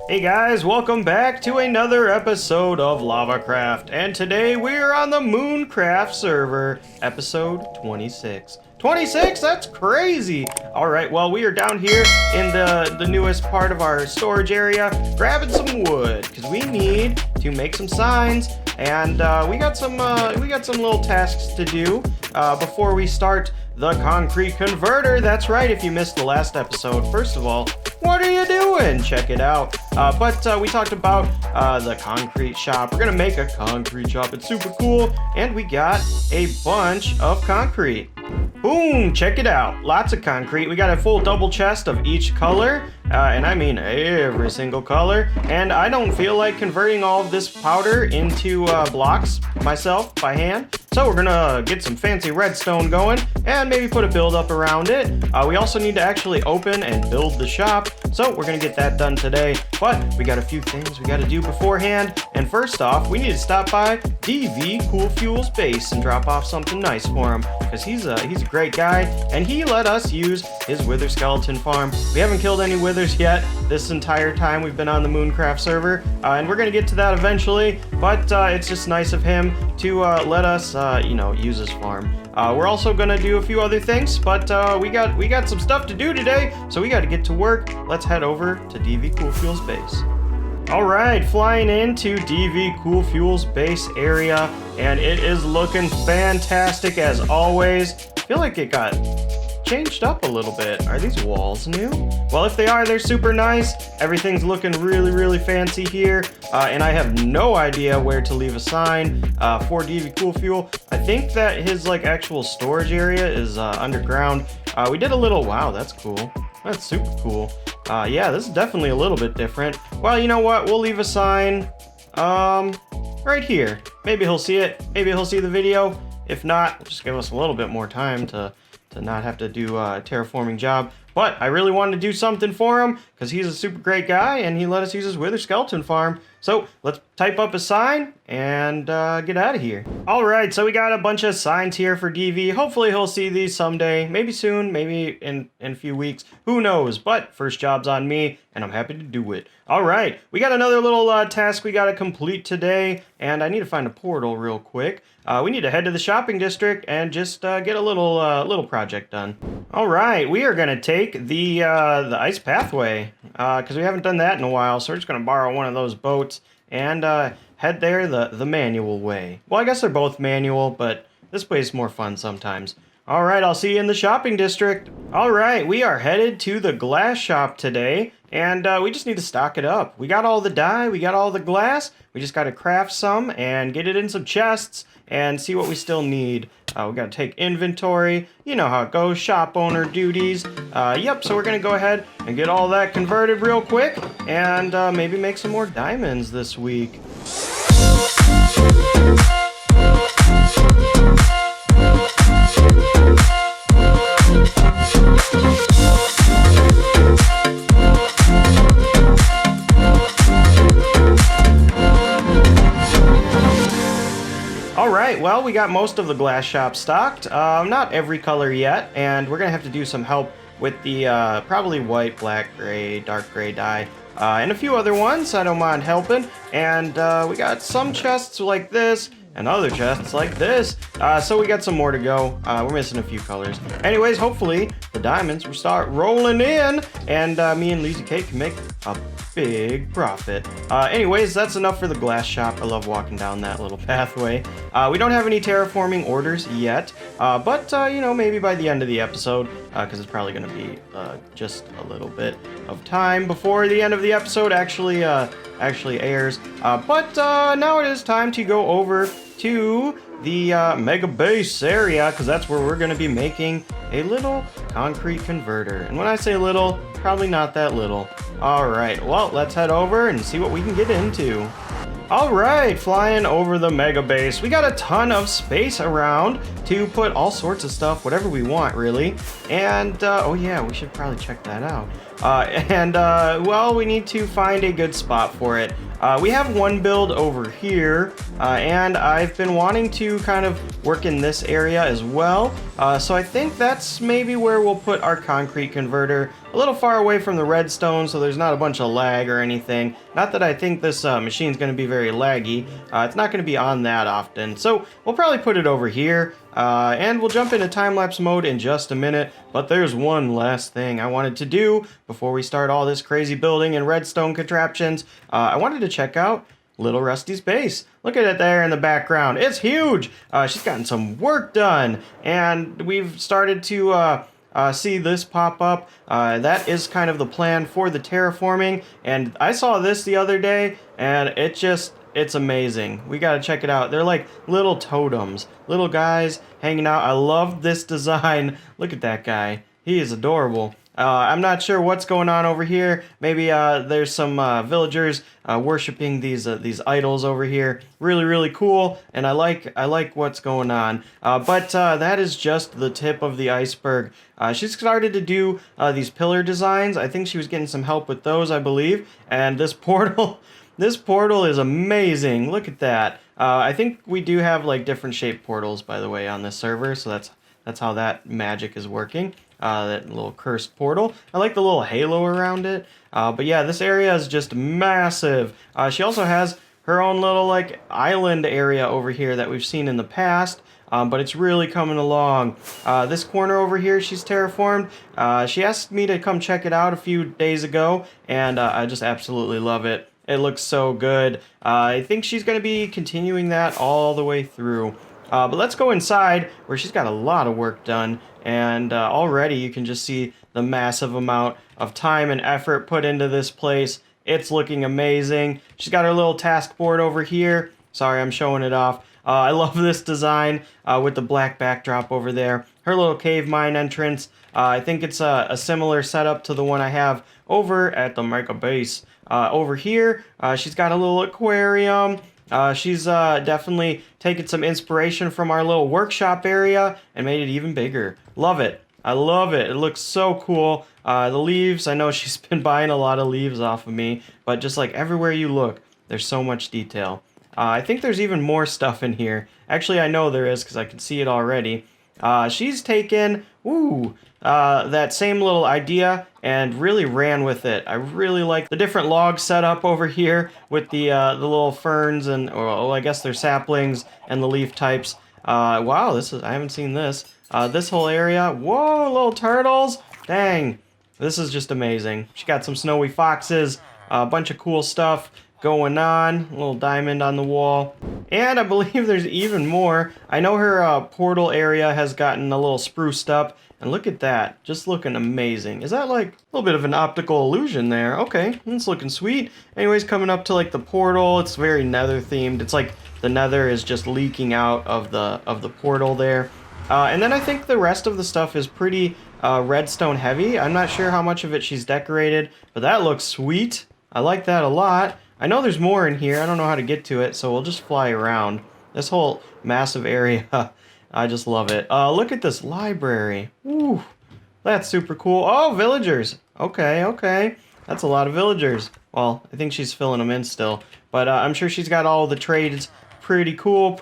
Hey guys, welcome back to another episode of Lavacraft, and today we are on the MoonCraft server, episode 26. 26? That's crazy! Alright, well, we are down here in the newest part of our storage area, grabbing some wood, because we need to make some signs, and we got some little tasks to do before we start the concrete converter. That's right, if you missed the last episode, first of all, what are you doing? Check it out. But we talked about the concrete shop. We're gonna make a concrete shop. It's super cool, and we got a bunch of concrete. Boom, check it out. Lots of concrete. We got a full double chest of each color, and I mean every single color. And I don't feel like converting all of this powder into blocks myself by hand. So we're gonna get some fancy redstone going and maybe put a build up around it. We also need to actually open and build the shop. So we're gonna get that done today. But we got a few things we gotta do beforehand. And first off, we need to stop by dvcoolfuel's base and drop off something nice for him. Because he's a great guy, and he let us use his wither skeleton farm. We haven't killed any withers yet this entire time we've been on the MoonCraft server, and we're gonna get to that eventually, but it's just nice of him to let us use his farm. We're also gonna do a few other things, but we got some stuff to do today, so we got to get to work. Let's head over to dvcoolfuel's base. All right, flying into dvcoolfuel's base area, and it is looking fantastic as always. I feel like it got changed up a little bit. Are these walls new? Well, if they are, they're super nice. Everything's looking really fancy here, and I have no idea where to leave a sign for dvcoolfuel. I think that his actual storage area is underground. We did a little, wow, that's cool. That's super cool. Yeah, this is definitely a little bit different. Well, you know what? We'll leave a sign right here. Maybe he'll see it. Maybe he'll see the video. If not, just give us a little bit more time to not have to do a terraforming job. But I really wanted to do something for him because he's a super great guy and he let us use his wither skeleton farm. So let's type up a sign and get out of here. All right, so we got a bunch of signs here for DV. Hopefully he'll see these someday, maybe soon, maybe in a few weeks. Who knows? But first job's on me, and I'm happy to do it. All right, we got another little task we got to complete today, and I need to find a portal real quick. We need to head to the shopping district and just get a little project done. All right, we are gonna take the ice pathway because we haven't done that in a while. So we're just gonna borrow one of those boats and head there the manual way. Well, I guess they're both manual, but this way is more fun sometimes. All right, I'll see you in the shopping district. All right, we are headed to the glass shop today, and we just need to stock it up. We got all the dye, we got all the glass. We just got to craft some and get it in some chests and see what we still need. We got to take inventory. You know how it goes, shop owner duties. Yep, so we're going to go ahead and get all that converted real quick and maybe make some more diamonds this week. Alright, well, we got most of the glass shop stocked. Not every color yet, and we're gonna have to do some help with the probably white, black, gray, dark gray dye, and a few other ones. I don't mind helping. And we got some chests like this, and other chests like this. So we got some more to go. We're missing a few colors. Anyways, hopefully the diamonds will start rolling in, and me and Lazy Cake can make a big profit. Anyways, that's enough for the glass shop. I love walking down that little pathway. We don't have any terraforming orders yet, but maybe by the end of the episode, because it's probably going to be just a little bit of time before the end of the episode actually airs. But now it is time to go over to the Megabase area, because that's where we're going to be making a little concrete converter. And when I say little, probably not that little. All right, well, let's head over and see what we can get into. All right, flying over the Megabase. We got a ton of space around to put all sorts of stuff, whatever we want, really. And, oh yeah, we should probably check that out. Well, we need to find a good spot for it. We have one build over here, and I've been wanting to kind of work in this area as well. So I think that's maybe where we'll put our concrete converter, a little far away from the redstone so there's not a bunch of lag or anything. Not that I think this machine's going to be very laggy. It's not going to be on that often. So we'll probably put it over here. And we'll jump into time-lapse mode in just a minute, but there's one last thing I wanted to do before we start all this crazy building and redstone contraptions. I wanted to check out Little Rusty's base. Look at it there in the background. It's huge! She's gotten some work done, and we've started to see this pop up. That is kind of the plan for the terraforming, and I saw this the other day, and it's amazing. We gotta check it out. They're like little totems, little guys hanging out. I love this design. Look at that guy. He is adorable. I'm not sure what's going on over here. Maybe there's some villagers worshiping these idols over here. Really, really cool, and I like what's going on. But that is just the tip of the iceberg. She's started to do these pillar designs. I think she was getting some help with those, I believe. And this portal. This portal is amazing. Look at that. I think we do have like different shaped portals, by the way, on this server. So that's how that magic is working. That little cursed portal. I like the little halo around it. But yeah, this area is just massive. She also has her own little like island area over here that we've seen in the past. But it's really coming along. This corner over here she's terraformed. She asked me to come check it out a few days ago, and I just absolutely love it. It looks so good. I think she's going to be continuing that all the way through. But let's go inside where she's got a lot of work done. And already you can just see the massive amount of time and effort put into this place. It's looking amazing. She's got her little task board over here. Sorry, I'm showing it off. I love this design with the black backdrop over there. Her little cave mine entrance. I think it's a similar setup to the one I have over at the Megabase. Over here, she's got a little aquarium. She's definitely taken some inspiration from our little workshop area and made it even bigger. Love it. I love it. It looks so cool. The leaves, I know she's been buying a lot of leaves off of me, but just like everywhere you look, there's so much detail. I think there's even more stuff in here. Actually, I know there is because I can see it already. She's taken, that same little idea and really ran with it. I really like the different log setup over here with the little ferns and, I guess they're saplings and the leaf types. Wow, I haven't seen this. This whole area, whoa, little turtles. Dang, this is just amazing. She got some snowy foxes, a bunch of cool stuff going on, a little diamond on the wall, and I believe there's even more. I know her portal area has gotten a little spruced up, and look at that, just looking amazing. Is that like a little bit of an optical illusion there? Okay, it's looking sweet. Anyways, coming up to like the portal, it's very nether themed. It's like the nether is just leaking out of the portal there. And then I think the rest of the stuff is pretty redstone heavy. I'm not sure how much of it she's decorated, but that looks sweet. I like that a lot. I know there's more in here. I don't know how to get to it, so we'll just fly around. This whole massive area, I just love it. Look at this library. Ooh, that's super cool. Oh, villagers. Okay. That's a lot of villagers. Well, I think she's filling them in still, but I'm sure she's got all the trades. Pretty cool.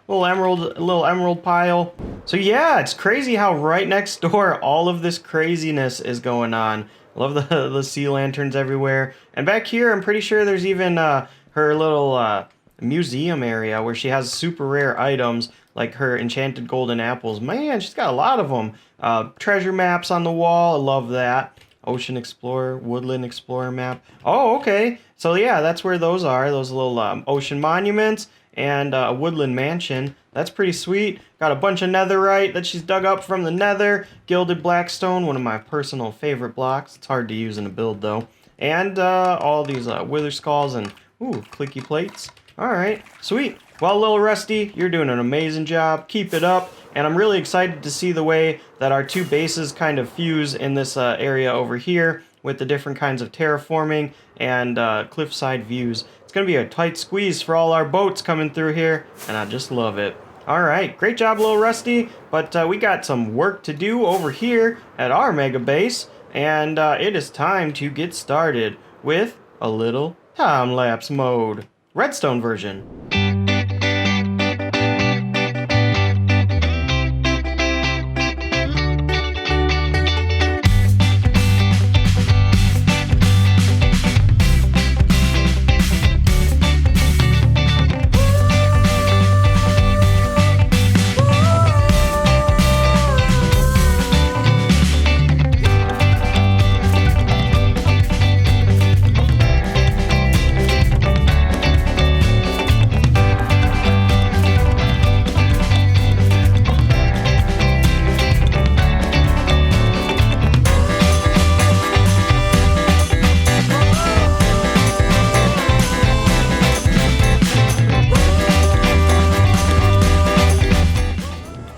Little emerald pile. So yeah, it's crazy how right next door all of this craziness is going on. Love the sea lanterns everywhere. And back here, I'm pretty sure there's even her little museum area where she has super rare items like her enchanted golden apples. Man, she's got a lot of them. Treasure maps on the wall. I love that. Ocean Explorer, Woodland Explorer map. Oh, okay. So yeah, that's where those are. Those little ocean monuments and a woodland mansion. That's pretty sweet. Got a bunch of netherite that she's dug up from the nether. Gilded blackstone, one of my personal favorite blocks. It's hard to use in a build though. And all these wither skulls and clicky plates. Alright, sweet. Well, Little Rusty, you're doing an amazing job. Keep it up. And I'm really excited to see the way that our two bases kind of fuse in this area over here with the different kinds of terraforming and cliffside views. It's going to be a tight squeeze for all our boats coming through here, and I just love it. Alright, great job, Little Rusty, but we got some work to do over here at our mega base. and it is time to get started with a little time-lapse mode. Redstone version.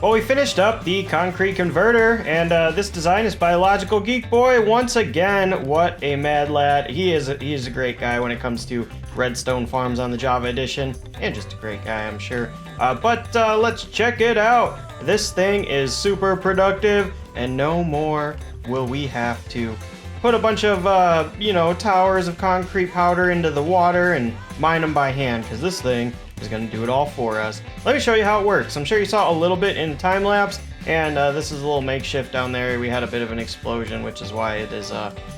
Well, we finished up the concrete converter, and this design is by Logicalgeekboy. Once again, what a mad lad. He is a great guy when it comes to redstone farms on the Java edition, and just a great guy, I'm sure. But let's check it out. This thing is super productive, and no more will we have to put a bunch of, towers of concrete powder into the water and mine them by hand, because this thing is going to do it all for us. Let me show you how it works. I'm sure you saw a little bit in time-lapse, and this is a little makeshift down there. We had a bit of an explosion, which is why it is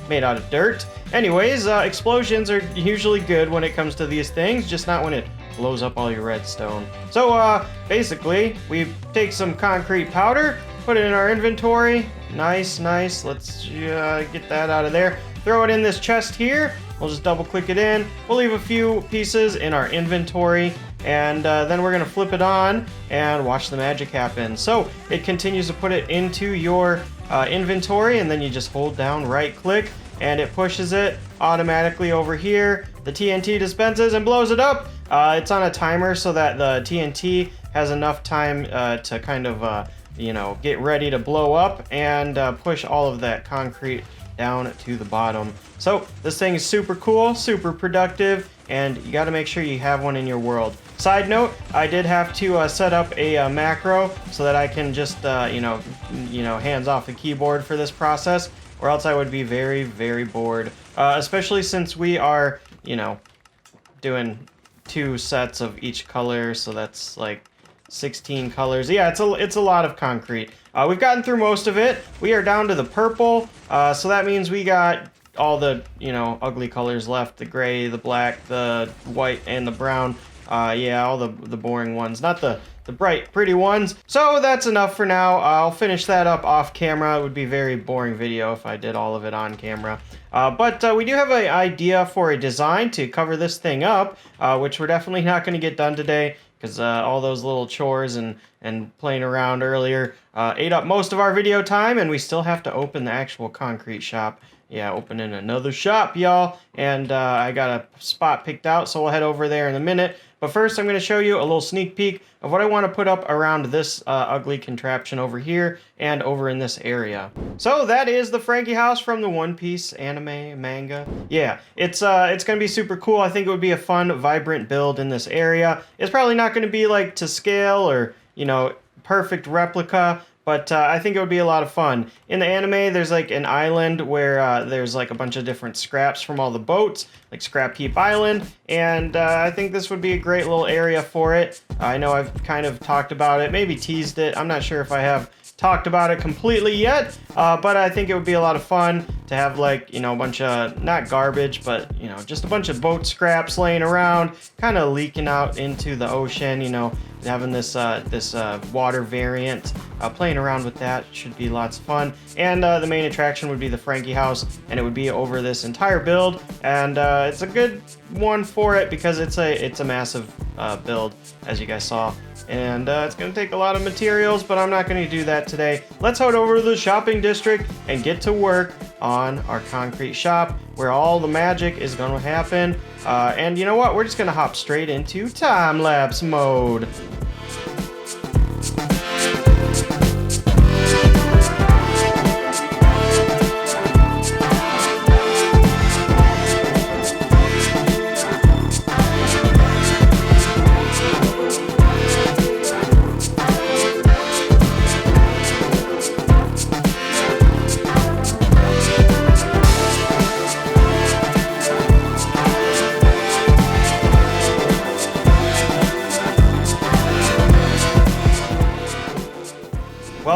made out of dirt. Anyways, explosions are usually good when it comes to these things, just not when it blows up all your redstone. So basically, we take some concrete powder, put it in our inventory. Nice. Let's get that out of there. Throw it in this chest here. We'll just double click it in. We'll leave a few pieces in our inventory, and then we're gonna flip it on and watch the magic happen. So it continues to put it into your inventory, and then you just hold down right click and it pushes it automatically over here. The TNT dispenses and blows it up. It's on a timer so that the TNT has enough time to kind of get ready to blow up and push all of that concrete down to the bottom. So this thing is super cool, super productive, and you got to make sure you have one in your world. Side note, I did have to set up a macro so that I can just hands off the keyboard for this process, or else I would be very, very bored. Especially since we are, doing 2 sets of each color, so that's like 16 colors. Yeah, it's a lot of concrete. We've gotten through most of it. We are down to the purple, so that means we got all the ugly colors left: the gray, the black, the white, and the brown. All the boring ones, not the bright, pretty ones. So that's enough for now. I'll finish that up off camera. It would be a very boring video if I did all of it on camera. But we do have an idea for a design to cover this thing up, which we're definitely not going to get done today, because all those little chores and playing around earlier ate up most of our video time, and we still have to open the actual concrete shop. Yeah, opening another shop, y'all. And I got a spot picked out, so we'll head over there in a minute. But first, I'm going to show you a little sneak peek of what I want to put up around this ugly contraption over here and over in this area. So that is the Frankie house from the One Piece anime manga. Yeah, it's going to be super cool. I think it would be a fun, vibrant build in this area. It's probably not going to be like to scale or perfect replica, but I think it would be a lot of fun. In the anime, there's like an island where there's like a bunch of different scraps from all the boats, like Scrap Heap Island, and I think this would be a great little area for it. I know I've kind of talked about it, maybe teased it. I'm not sure if I have talked about it completely yet, but I think it would be a lot of fun to have like, a bunch of, not garbage, but, just a bunch of boat scraps laying around, kind of leaking out into the ocean, having this water variant, playing around with that should be lots of fun. And the main attraction would be the Frankie house, and it would be over this entire build, and it's a good one for it because it's a massive build, as you guys saw. And it's going to take a lot of materials, but I'm not going to do that today. Let's head over to the shopping district and get to work on our concrete shop, where all the magic is going to happen. And you know what? We're just going to hop straight into time-lapse mode.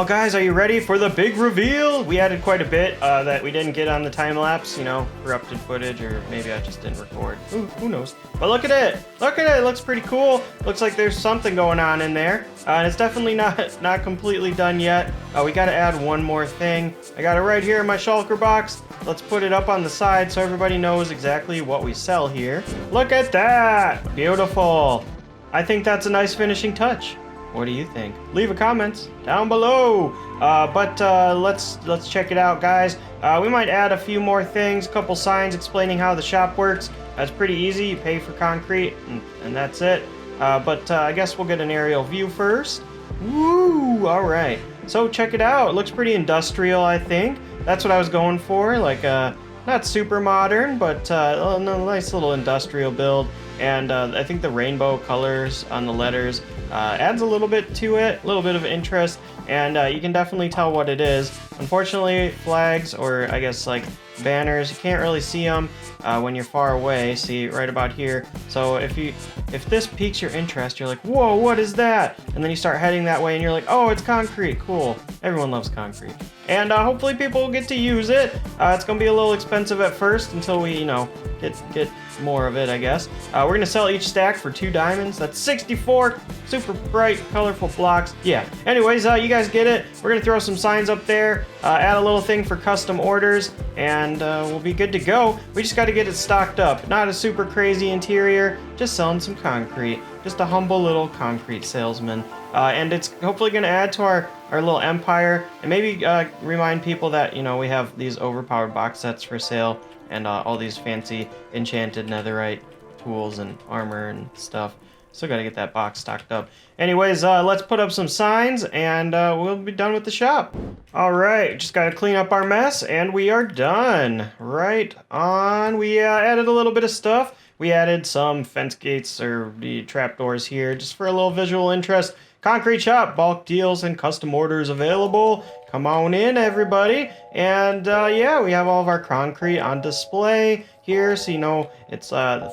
Well, guys, are you ready for the big reveal? We added quite a bit that we didn't get on the time lapse, you know, corrupted footage, or maybe I just didn't record. Who knows? But look at it. Look at it. It looks pretty cool. Looks like there's something going on in there. And it's definitely not completely done yet. We got to add one more thing. I got it right here in my shulker box. Let's put it up on the side so everybody knows exactly what we sell here. Look at that. Beautiful. I think that's a nice finishing touch. What do you think? Leave a comment down below. Let's check it out, guys. We might add a few more things, a couple signs explaining how the shop works. That's pretty easy. You pay for concrete, and that's it. I guess we'll get an aerial view first. Woo! All right. So check it out. It looks pretty industrial, I think. That's what I was going for. Like, not super modern, but a nice little industrial build. And I think the rainbow colors on the letters adds a little bit to it, a little bit of interest, and you can definitely tell what it is. Unfortunately, flags, or I guess like banners, you can't really see them when you're far away. See, right about here. So if this piques your interest, you're like, whoa, what is that? And then you start heading that way and you're like, oh, it's concrete, cool. Everyone loves concrete. And hopefully people will get to use it. It's gonna be a little expensive at first until we, you know, get more of it, I guess. We're gonna sell each stack for 2 diamonds. That's 64 super bright, colorful blocks. Yeah. Anyways, you guys get it. We're gonna throw some signs up there, add a little thing for custom orders, and we'll be good to go. We just got to get it stocked up. Not a super crazy interior, just selling some concrete. Just a humble little concrete salesman. And it's hopefully going to add to our little empire, and maybe remind people that, you know, we have these overpowered box sets for sale, and all these fancy enchanted netherite tools and armor and stuff. Still got to get that box stocked up. Anyways, let's put up some signs, and we'll be done with the shop. All right, just got to clean up our mess, and we are done. Right on. We added a little bit of stuff. We added some fence gates or the trapdoors here, just for a little visual interest. Concrete shop, bulk deals and custom orders available. Come on in, everybody. And yeah, we have all of our concrete on display here, so you know it's the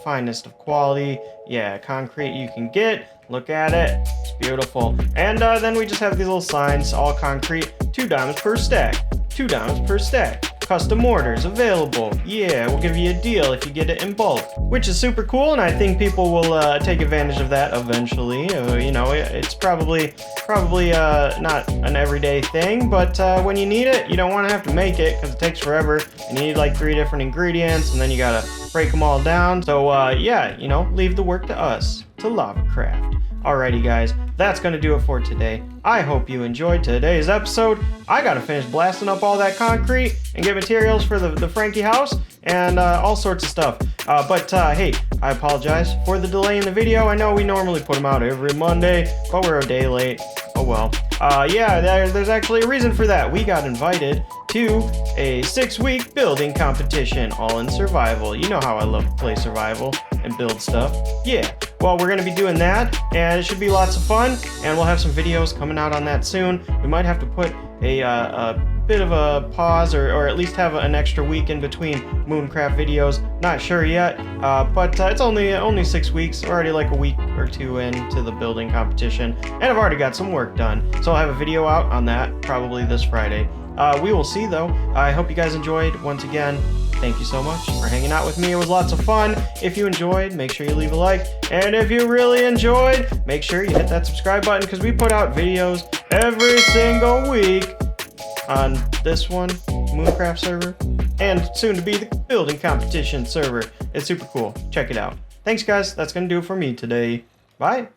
finest of quality. Yeah, concrete you can get. Look at it, it's beautiful. And then we just have these little signs, all concrete, 2 diamonds per stack, 2 diamonds per stack. Custom orders available. Yeah, we'll give you a deal if you get it in bulk, which is super cool, and I think people will take advantage of that eventually. You know, it's probably not an everyday thing, but when you need it, you don't want to have to make it because it takes forever, and you need like 3 different ingredients, and then you gotta break them all down. So yeah, you know, leave the work to us, to Logicalgeekboy. Alrighty guys, that's gonna do it for today. I hope you enjoyed today's episode. I gotta finish blasting up all that concrete and get materials for the Frankie house and all sorts of stuff. Hey, I apologize for the delay in the video. I know we normally put them out every Monday, but we're a day late. Oh well. Yeah, there's actually a reason for that. We got invited to a 6-week building competition, all in survival. You know how I love to play survival and build stuff. Yeah, well, we're gonna be doing that, and it should be lots of fun, and we'll have some videos coming out on that soon. We might have to put a bit of a pause, or at least have an extra week in between MoonCraft videos. Not sure yet, but it's only 6 weeks. We're already like a week or 2 into the building competition, and I've already got some work done. So I'll have a video out on that probably this Friday. We will see though. I hope you guys enjoyed. Once again, thank you so much for hanging out with me. It was lots of fun. If you enjoyed, make sure you leave a like. And if you really enjoyed, make sure you hit that subscribe button, because we put out videos every single week on this one, MoonCraft server, and soon to be the building competition server. It's super cool. Check it out. Thanks guys. That's gonna do it for me today. Bye.